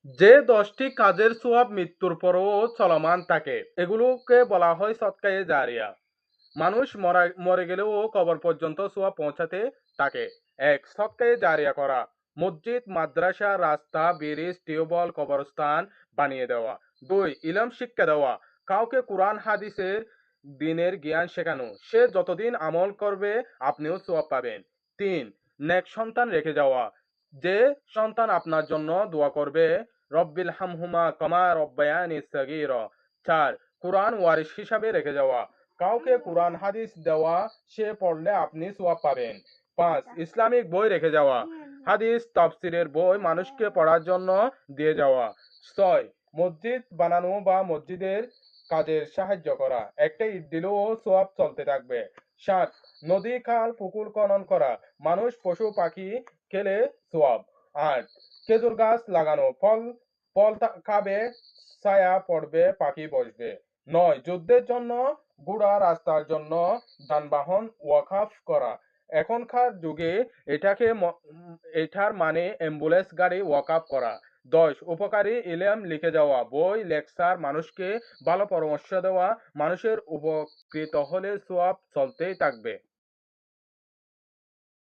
যে 10টি কাজের সওয়াব মৃত্যুর পরও চলমান থাকে এগুলোকে বলা হয় সদকায়ে জারিয়া। মানুষ মরে গেলেও কবর পর্যন্ত সওয়াব পৌঁছাতে থাকে। ১. সদকায়ে জারিয়া করা। মসজিদ, মাদ্রাসা, রাস্তা, ব্রিজ, টিউবওয়েল, কবরস্থান বানিয়ে দেওয়া। ২. ইলম শিক্ষা দেওয়া। কাউকে কুরআন হাদিসের দ্বীনের জ্ঞান শেখানো। সে যতদিন আমল করবে আপনিও সওয়াব পাবেন। ৩. নেক সন্তান রেখে যাওয়া। যে সন্তান আপনার জন্য দোয়া করবে, রব্বিল হামহুমা কামা রব্বায়ানি সগীরা। ৪. কুরআন ওয়ারিশ হিসাবে রেখে যাওয়া। কাউকে কুরআন হাদিস দেওয়া, সে পড়লে আপনি সওয়াব পাবেন। ৫. ইসলামিক বই রেখে যাওয়া। হাদিস তাফসিরের বই মানুষকে পড়ার জন্য দিয়ে যাওয়া। ৬. মসজিদ বানানো বা মসজিদের কাজের সাহায্য করা। একটা ইট দিলেও সওয়াব চলতে থাকবে। ৭. নদী, খাল, পুকুর খনন করা। মানুষ, পশু, পাখি খেলে সওয়াব। ৮. খেজুর গাছ লাগানো। ফল ফল খাবে, ছায়া পড়বে, পাখি বসবে। ৯. যুদ্ধের জন্য ঘোড়া, রাস্তার জন্য যানবাহন ওয়াকফ করা। এখনকার যুগে এটার মানে অ্যাম্বুলেন্স গাড়ি ওয়াকফ করা। ১০. উপকারী ইলম লিখে যাওয়া। বই, লেকচার, মানুষকে ভালো পরামর্শ দেওয়া। মানুষের উপকৃত হলে সওয়াব চলতেই থাকবে।